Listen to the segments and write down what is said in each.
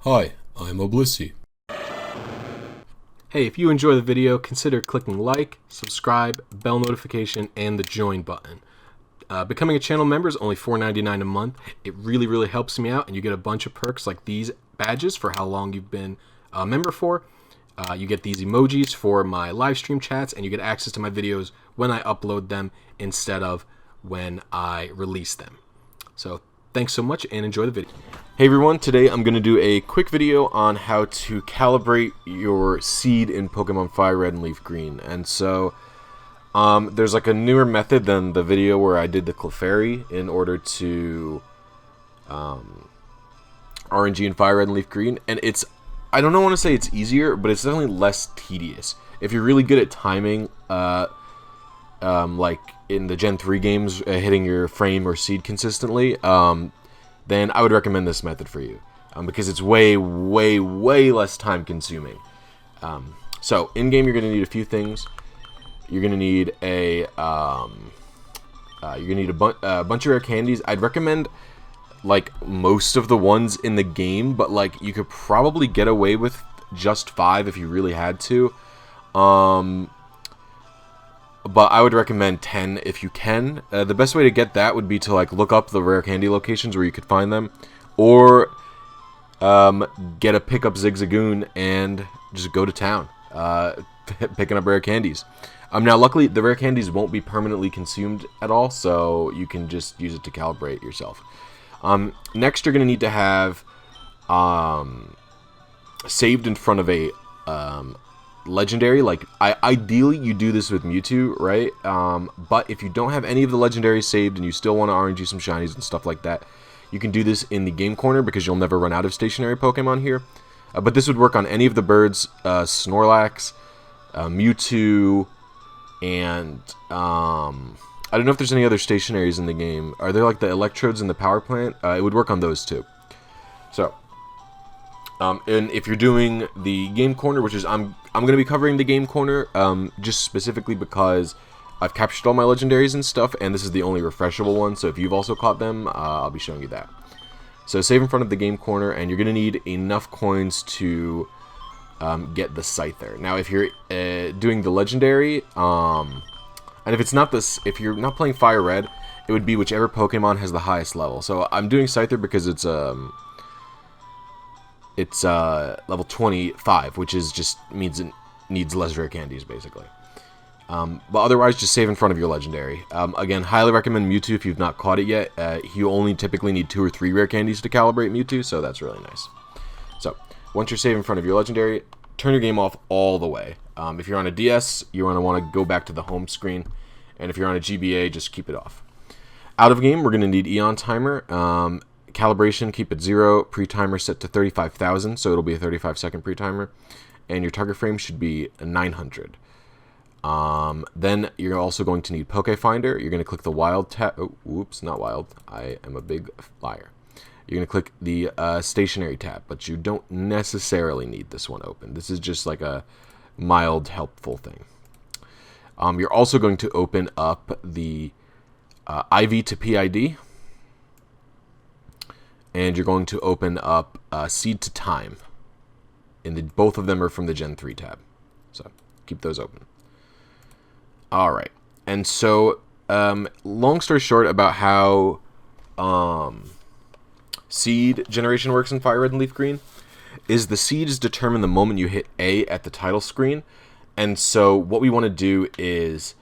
Hi, I'm Blisy. Hey, if you enjoy the video, consider clicking like, subscribe, bell notification, and the join button. Becoming a channel member is only $4.99 a month. It really helps me out, and you get a bunch of perks like these badges for how long you've been a member for. You get these emojis for my live stream chats, and you get access to my videos when I upload them instead of when I release them. So thanks so much, and enjoy the video. Hey everyone, today I'm going to do a quick video on how to calibrate your seed in Pokemon Fire Red and Leaf Green. And so there's like a newer method than the video where I did the Clefairy in order to RNG in Fire Red and Leaf Green. And it's, I don't want to say it's easier, but it's definitely less tedious. If you're really good at timing, like in the Gen 3 games, hitting your frame or seed consistently, then I would recommend this method for you, because it's way less time consuming. So in game, you're going to need a few things. You're going to need a bunch of rare candies. I'd recommend like most of the ones in the game, but like you could probably get away with just 5 if you really had to. But I would recommend 10 if you can. The best way to get that would be to like look up the rare candy locations where you could find them, or get a pickup Zigzagoon and just go to town, picking up rare candies. Now, luckily, the rare candies won't be permanently consumed at all, so you can just use it to calibrate yourself. Next, you're going to need to have saved in front of a legendary. Like, ideally you do this with Mewtwo, right? But if you don't have any of the legendaries saved and you still want to RNG some shinies and stuff like that, you can do this in the game corner because you'll never run out of stationary Pokemon here. But this would work on any of the birds, Snorlax, Mewtwo, and I don't know if there's any other stationaries in the game. Are there like the electrodes in the power plant? It would work on those too. So and if you're doing the game corner, which is I'm going to be covering the game corner just specifically because I've captured all my legendaries and stuff, and this is the only refreshable one, so if you've also caught them, I'll be showing you that. So save in front of the game corner, and you're going to need enough coins to get the Scyther. Now if you're doing the legendary, and if you're not playing Fire Red, it would be whichever Pokemon has the highest level. So I'm doing Scyther because it's level 25, which is just means it needs less rare candies, basically. But otherwise, just save in front of your legendary. Again, highly recommend Mewtwo if you've not caught it yet. You only typically need 2 or 3 rare candies to calibrate Mewtwo, so that's really nice. So, once you're saved in front of your legendary, turn your game off all the way. If you're on a DS, you're going to want to go back to the home screen, and if you're on a GBA, just keep it off. Out of game, we're going to need Eon Timer. Calibration, keep it 0. Pre-timer set to 35,000, so it'll be a 35-second pre-timer. And your target frame should be 900. Then you're also going to need Pokefinder. You're going to click the wild tab. Oh, whoops, not wild. I am a big liar. You're going to click the stationary tab, but you don't necessarily need this one open. This is just like a mild, helpful thing. You're also going to open up the IV to PID. And you're going to open up Seed to Time. Both of them are from the Gen 3 tab. So keep those open. Alright. And so, long story short about how seed generation works in Fire Red and Leaf Green is the seed is determined the moment you hit A at the title screen. And so what we want to do is...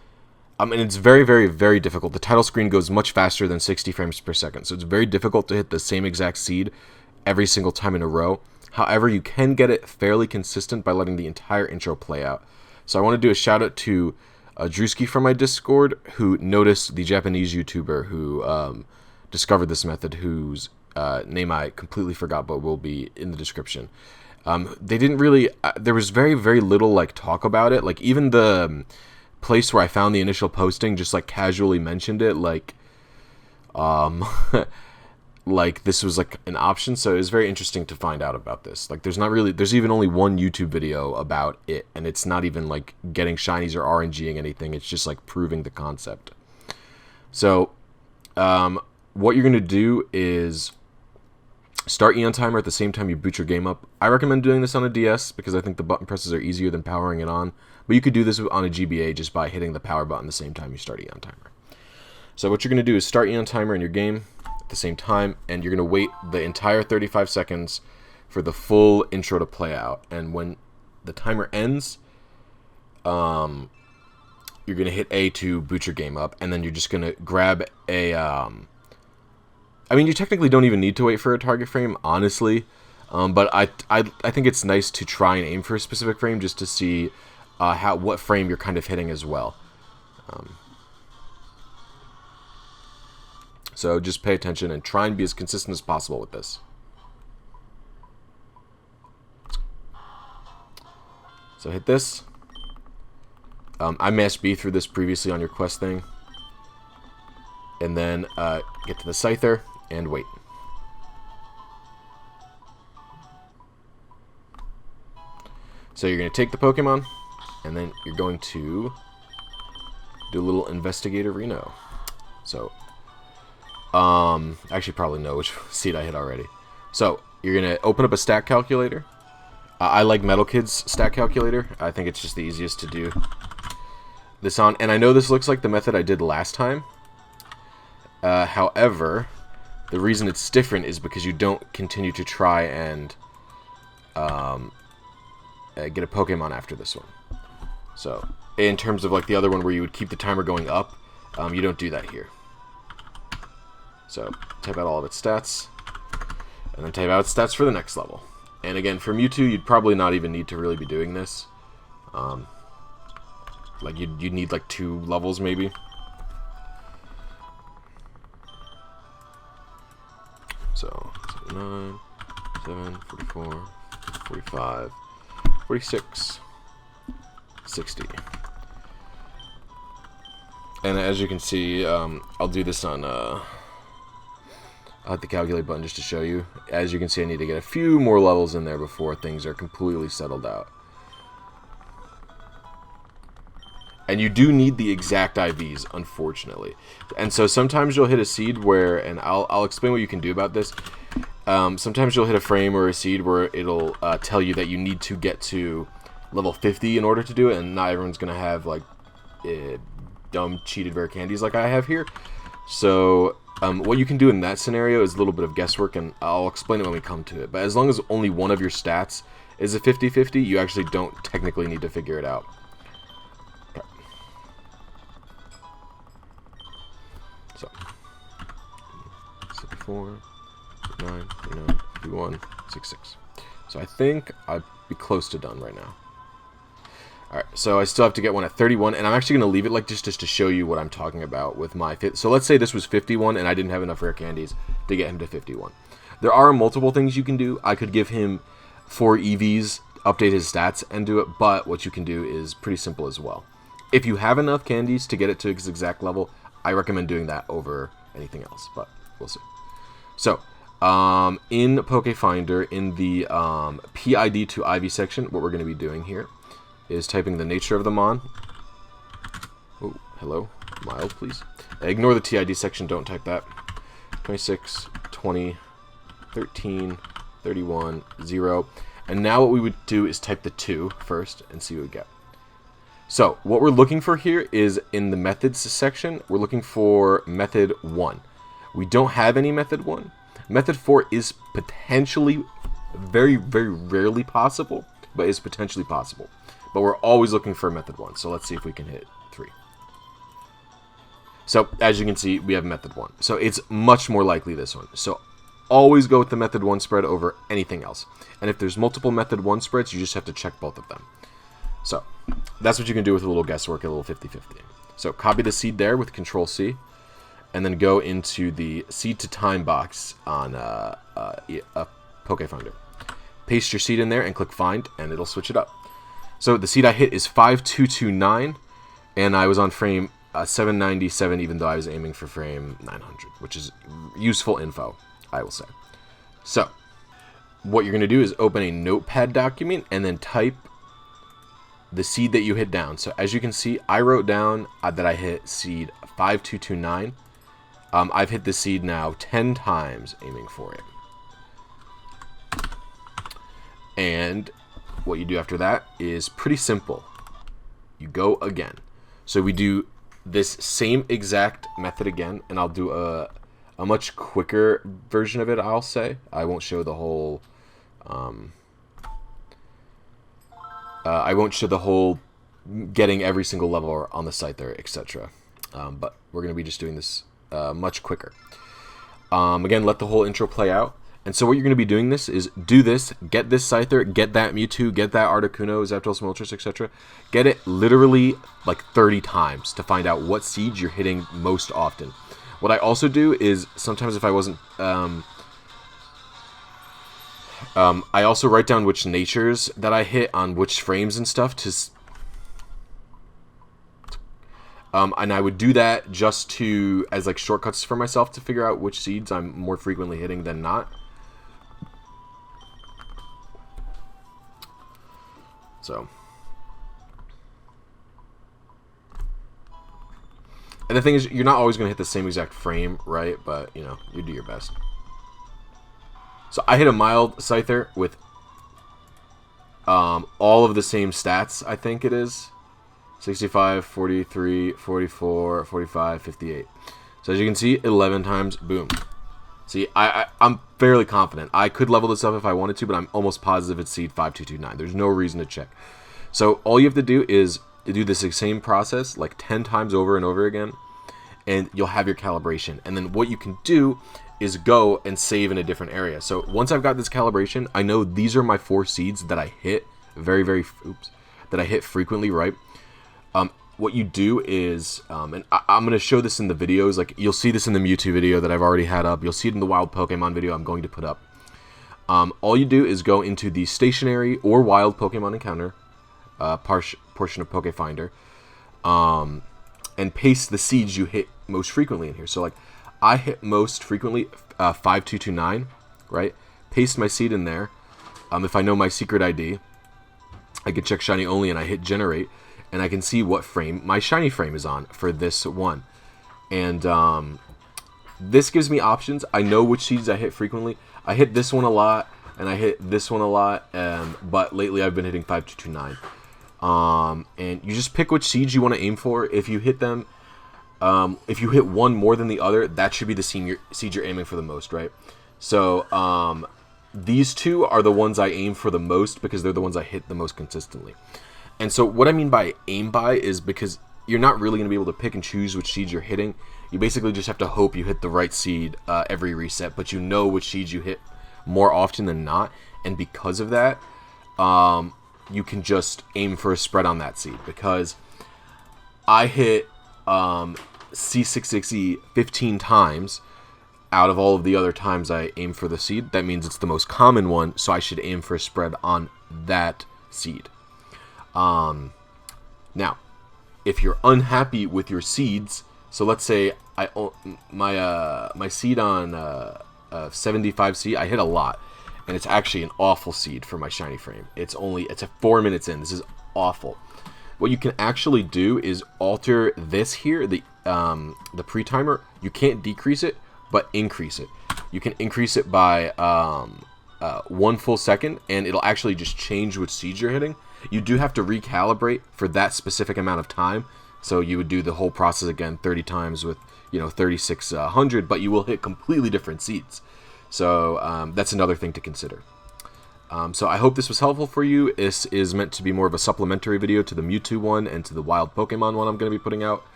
and it's very difficult. The title screen goes much faster than 60 frames per second, so it's very difficult to hit the same exact seed every single time in a row. However, you can get it fairly consistent by letting the entire intro play out. So I want to do a shout out to Drewski from my Discord, who noticed the Japanese YouTuber who discovered this method, whose name I completely forgot, but will be in the description. They didn't really... there was very little like talk about it. Like even the... place where I found the initial posting just like casually mentioned it, like like this was like an option, so it was very interesting to find out about this. Like there's even only one YouTube video about it, and it's not even like getting shinies or RNGing anything, it's just like proving the concept. So what you're gonna do is Start EonTimer at the same time you boot your game up. I recommend doing this on a DS because I think the button presses are easier than powering it on. But you could do this on a GBA just by hitting the power button the same time you start EonTimer. So what you're going to do is start EonTimer in your game at the same time, and you're going to wait the entire 35 seconds for the full intro to play out. And when the timer ends, you're going to hit A to boot your game up, and then you're just going to grab a... I mean, you technically don't even need to wait for a target frame, honestly. But I think it's nice to try and aim for a specific frame just to see what frame you're kind of hitting as well. So just pay attention and try and be as consistent as possible with this. So hit this. I mashed B through this previously on your quest thing. And then get to the Scyther and wait. So you're going to take the Pokemon, and then you're going to do a little Investigator Reno. So, actually probably know which seed I hit already. So, you're going to open up a stat calculator. I like Metal Kid's stat calculator. I think it's just the easiest to do this on. And I know this looks like the method I did last time. However, the reason it's different is because you don't continue to try and get a Pokemon after this one. So, in terms of like the other one where you would keep the timer going up, you don't do that here. So, type out all of its stats, and then type out its stats for the next level. And again, for Mewtwo, you'd probably not even need to really be doing this. Like, you'd need like 2 levels maybe. So, 9, 7, 44, 45, 46, 60. And as you can see, I'll do this on, I'll hit the calculate button just to show you. As you can see, I need to get a few more levels in there before things are completely settled out. And you do need the exact IVs, unfortunately. And so sometimes you'll hit a seed where, and I'll explain what you can do about this. Sometimes you'll hit a frame or a seed where it'll tell you that you need to get to level 50 in order to do it, and not everyone's going to have like dumb cheated rare candies like I have here. So what you can do in that scenario is a little bit of guesswork, and I'll explain it when we come to it. But as long as only one of your stats is a 50-50, you actually don't technically need to figure it out. Okay. So 64, 9, 39, 51, 66. So I think I'd be close to done right now. Alright, so I still have to get one at 31, and I'm actually going to leave it like just to show you what I'm talking about with my fit. So let's say this was 51, and I didn't have enough rare candies to get him to 51. There are multiple things you can do. I could give him 4 EVs, update his stats, and do it, but what you can do is pretty simple as well. If you have enough candies to get it to its exact level, I recommend doing that over anything else, but we'll see. So, in Pokefinder, in the PID to IV section, what we're going to be doing here is typing the nature of the mon. Oh, hello. Mild, please. Ignore the TID section. Don't type that. 26, 20, 13, 31, 0. And now what we would do is type the 2 first and see what we get. So, what we're looking for here is in the methods section, we're looking for method 1. We don't have any method 1. Method 4 is potentially, very, very rarely possible, but is potentially possible. But we're always looking for method 1, so let's see if we can hit 3. So, as you can see, we have method 1. So, it's much more likely this one. So, always go with the method 1 spread over anything else. And if there's multiple method 1 spreads, you just have to check both of them. So, that's what you can do with a little guesswork, a little 50-50. So, copy the seed there with Control-C, and then go into the seed to time box on Pokefinder. Paste your seed in there and click Find, and it'll switch it up. So the seed I hit is 5229, and I was on frame 797, even though I was aiming for frame 900, which is useful info, I will say. So, what you're going to do is open a notepad document and then type the seed that you hit down. So as you can see, I wrote down that I hit seed 5229. I've hit the seed now 10 times aiming for it. And what you do after that is pretty simple. You go again. So we do this same exact method again, and I'll do a much quicker version of it, I'll say. I won't show the whole getting every single level on the site there, etc. But we're going to be just doing this much quicker. Again, let the whole intro play out. And so what you're going to be doing this is do this, get this Scyther, get that Mewtwo, get that Articuno, Zapdos, Moltres, etc. Get it literally like 30 times to find out what seeds you're hitting most often. What I also do is sometimes if I wasn't... I also write down which natures that I hit on which frames and stuff to... and I would do that just to, as like shortcuts for myself to figure out which seeds I'm more frequently hitting than not. So, and the thing is, you're not always going to hit the same exact frame, right? But, you know, you do your best. So I hit a mild Scyther with all of the same stats, I think it is. 65, 43, 44, 45, 58. So as you can see, 11 times, boom. See, I'm fairly confident. I could level this up if I wanted to, but I'm almost positive it's seed 5229. There's no reason to check. So all you have to do is do this same process like 10 times over and over again, and you'll have your calibration. And then what you can do is go and save in a different area. So once I've got this calibration, I know these are my 4 seeds that I hit that I hit frequently, right? What you do is, and I'm going to show this in the videos, like you'll see this in the Mewtwo video that I've already had up, you'll see it in the wild Pokemon video I'm going to put up. All you do is go into the stationary or wild Pokemon encounter portion of Pokefinder, and paste the seeds you hit most frequently in here. So like, I hit most frequently 5229, right? Paste my seed in there. If I know my secret ID, I can check shiny only and I hit generate, and I can see what frame my shiny frame is on for this one. And this gives me options. I know which seeds I hit frequently. I hit this one a lot, and I hit this one a lot, but lately I've been hitting 5229. And you just pick which seeds you want to aim for. If you hit them, if you hit one more than the other, that should be the seed you're aiming for the most, right? So these two are the ones I aim for the most because they're the ones I hit the most consistently. And so what I mean by aim by is because you're not really going to be able to pick and choose which seeds you're hitting. You basically just have to hope you hit the right seed every reset, but you know which seeds you hit more often than not. And because of that, you can just aim for a spread on that seed. Because I hit C66E 15 times out of all of the other times I aim for the seed. That means it's the most common one, so I should aim for a spread on that seed. Now, if you're unhappy with your seeds, so let's say my seed on 75C, I hit a lot, and it's actually an awful seed for my shiny frame. It's 4 minutes in. This is awful. What you can actually do is alter this here, the pre-timer. You can't decrease it, but increase it. You can increase it by 1 full second, and it'll actually just change which seeds you're hitting. You do have to recalibrate for that specific amount of time, so you would do the whole process again 30 times with 3600, but you will hit completely different seeds. So that's another thing to consider. So I hope this was helpful for you. This is meant to be more of a supplementary video to the Mewtwo one and to the wild Pokemon one I'm going to be putting out,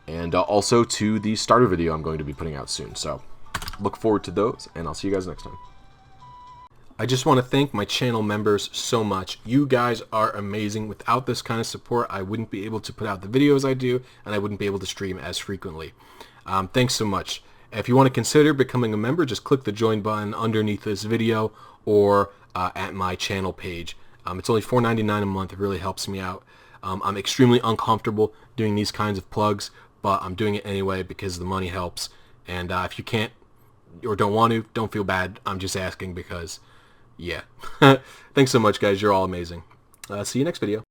and also to the starter video I'm going to be putting out soon. So look forward to those, and I'll see you guys next time. I just want to thank my channel members so much. You guys are amazing. Without this kind of support, I wouldn't be able to put out the videos I do, and I wouldn't be able to stream as frequently. Thanks so much. If you want to consider becoming a member, just click the join button underneath this video or at my channel page. It's only $4.99 a month. It really helps me out. I'm extremely uncomfortable doing these kinds of plugs, but I'm doing it anyway because the money helps. And if you can't or don't want to, don't feel bad. I'm just asking because... yeah. Thanks so much, guys. You're all amazing. See you next video.